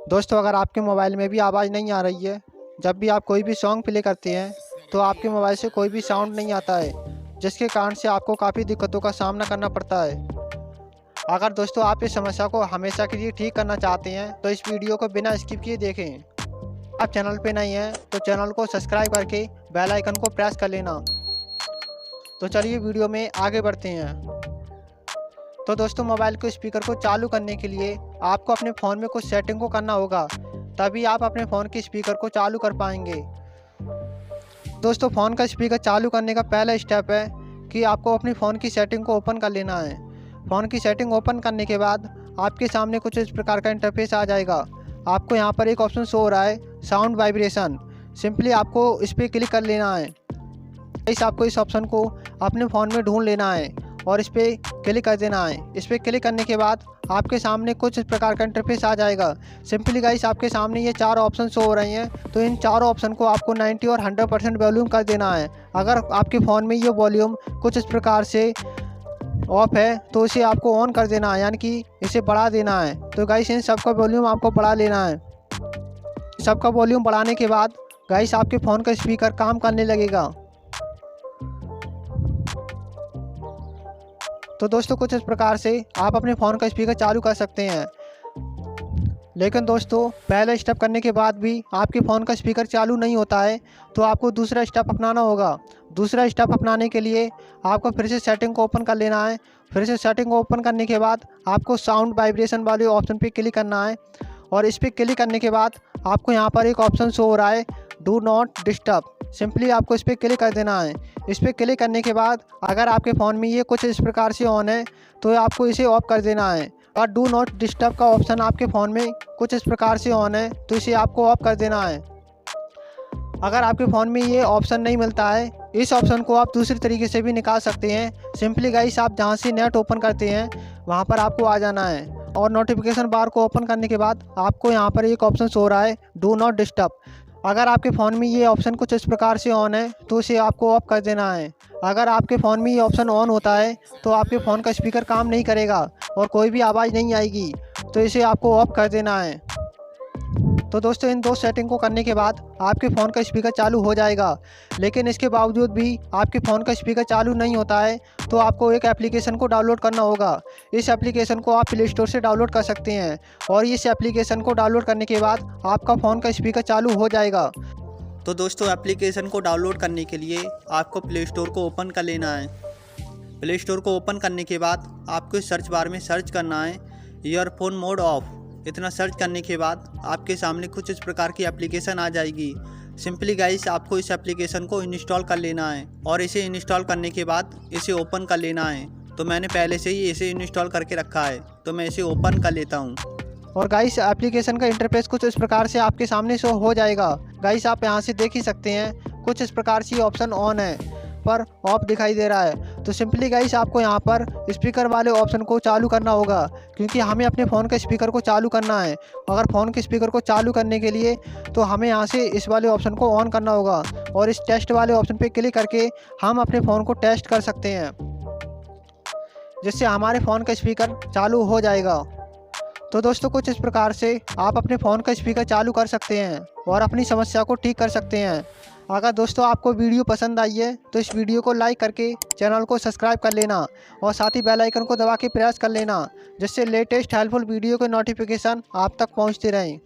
दोस्तों, अगर आपके मोबाइल में भी आवाज़ नहीं आ रही है, जब भी आप कोई भी सॉन्ग प्ले करते हैं तो आपके मोबाइल से कोई भी साउंड नहीं आता है, जिसके कारण से आपको काफ़ी दिक्कतों का सामना करना पड़ता है। अगर दोस्तों आप इस समस्या को हमेशा के लिए ठीक करना चाहते हैं तो इस वीडियो को बिना स्किप किए देखें। आप चैनल पे नहीं हैं तो चैनल को सब्सक्राइब करके बेल आइकन को प्रेस कर लेना। तो चलिए वीडियो में आगे बढ़ते हैं। तो दोस्तों, मोबाइल के स्पीकर को चालू करने के लिए आपको अपने फ़ोन में कुछ सेटिंग को करना होगा, तभी आप अपने फ़ोन के स्पीकर को चालू कर पाएंगे। दोस्तों, फ़ोन का स्पीकर चालू करने का पहला स्टेप है कि आपको अपनी फ़ोन की सेटिंग को ओपन कर लेना है। फ़ोन की सेटिंग ओपन करने के बाद आपके सामने कुछ इस प्रकार का इंटरफेस आ जाएगा। आपको यहाँ पर एक ऑप्शन शो हो रहा है, साउंड वाइब्रेशन। सिंपली आपको इस पर क्लिक कर लेना है। आपको इस ऑप्शन को अपने फ़ोन में ढूंढ लेना है और इस पर क्लिक कर देना है। इस पर क्लिक करने के बाद आपके सामने कुछ इस प्रकार का इंटरफेस आ जाएगा। सिंपली गाइस, आपके सामने ये चार ऑप्शन शो हो रहे हैं, तो इन चारों ऑप्शन को आपको 90 और 100% वॉल्यूम कर देना है। अगर आपके फ़ोन में ये वॉल्यूम कुछ इस प्रकार से ऑफ है तो इसे आपको ऑन कर देना है, यानी कि इसे बढ़ा देना है। तो गाइस, इन सबका वॉल्यूम आपको बढ़ा लेना है। सबका वॉल्यूम बढ़ाने के बाद गाइस आपके फ़ोन का स्पीकर काम करने लगेगा। तो दोस्तों, कुछ इस प्रकार से आप अपने फ़ोन का स्पीकर चालू कर सकते हैं। लेकिन दोस्तों, पहला स्टेप करने के बाद भी आपके फ़ोन का स्पीकर चालू नहीं होता है तो आपको दूसरा स्टेप अपनाना होगा। दूसरा स्टेप अपनाने के लिए आपको फिर से सेटिंग को ओपन कर लेना है। फिर से सेटिंग को ओपन करने के बाद आपको साउंड वाइब्रेशन वाले ऑप्शन पे क्लिक करना है और इस पर क्लिक करने के बाद आपको यहाँ पर एक ऑप्शन शो हो रहा है, डू नॉट डिस्टर्ब। सिंपली आपको इस पर क्लिक कर देना है। इस पर क्लिक करने के बाद अगर आपके फ़ोन में ये कुछ इस प्रकार से ऑन है तो आपको इसे ऑफ कर देना है। और डू नॉट डिस्टर्ब का ऑप्शन आपके फ़ोन में कुछ इस प्रकार से ऑन है तो इसे आपको ऑफ कर देना है। अगर आपके फ़ोन में ये ऑप्शन नहीं मिलता है, इस ऑप्शन को आप दूसरे तरीके से भी निकाल सकते हैं। सिंपली गाइस, आप जहाँ से नेट ओपन करते हैं वहाँ पर आपको आ जाना है और नोटिफिकेशन बार को ओपन करने के बाद आपको यहाँ पर एक ऑप्शन शो हो रहा है, डू नॉट डिस्टर्ब। अगर आपके फ़ोन में ये ऑप्शन कुछ इस प्रकार से ऑन है तो इसे आपको ऑफ कर देना है। अगर आपके फ़ोन में ये ऑप्शन ऑन होता है तो आपके फ़ोन का स्पीकर काम नहीं करेगा और कोई भी आवाज़ नहीं आएगी, तो इसे आपको ऑफ कर देना है। तो दोस्तों, इन दो सेटिंग को करने के बाद आपके फ़ोन का स्पीकर चालू हो जाएगा। लेकिन इसके बावजूद भी आपके फ़ोन का स्पीकर चालू नहीं होता है तो आपको एक एप्लीकेशन को डाउनलोड करना होगा। इस एप्लीकेशन को आप प्ले स्टोर से डाउनलोड कर सकते हैं और इस एप्लीकेशन को डाउनलोड करने के बाद आपका फ़ोन का स्पीकर चालू हो जाएगा। तो दोस्तों, एप्लीकेशन को डाउनलोड करने के लिए आपको प्ले स्टोर को ओपन कर लेना है। प्ले स्टोर को ओपन करने के बाद आपको सर्च बार में सर्च करना है, ईयरफोन मोड ऑफ। इतना सर्च करने के बाद आपके सामने कुछ इस प्रकार की एप्लीकेशन आ जाएगी। सिंपली गाइस, आपको इस एप्लीकेशन को इंस्टॉल कर लेना है और इसे इंस्टॉल करने के बाद इसे ओपन कर लेना है। तो मैंने पहले से ही इसे इंस्टॉल करके रखा है, तो मैं इसे ओपन कर लेता हूँ। और गाइस, एप्लीकेशन का इंटरफेस कुछ इस प्रकार से आपके सामने शो हो जाएगा। गाइस, आप यहाँ से देख ही सकते हैं कुछ इस प्रकार से ऑप्शन ऑन है पर ऑफ दिखाई दे रहा है। तो सिंपली गाइस, आपको यहाँ पर स्पीकर वाले ऑप्शन को चालू करना होगा, क्योंकि हमें अपने फ़ोन के स्पीकर को चालू करना है। अगर फ़ोन के स्पीकर को चालू करने के लिए तो हमें यहाँ से इस वाले ऑप्शन को ऑन करना होगा और इस टेस्ट वाले ऑप्शन पे क्लिक करके हम अपने फ़ोन को टेस्ट कर सकते हैं, जिससे हमारे फ़ोन का स्पीकर चालू हो जाएगा। तो दोस्तों, कुछ इस प्रकार से आप अपने फ़ोन का स्पीकर चालू कर सकते हैं और अपनी समस्या को ठीक कर सकते हैं। अगर दोस्तों आपको वीडियो पसंद आई है तो इस वीडियो को लाइक करके चैनल को सब्सक्राइब कर लेना और साथ ही बेल आइकन को दबा के प्रेस कर लेना, जिससे लेटेस्ट हेल्पफुल वीडियो के नोटिफिकेशन आप तक पहुंचते रहें।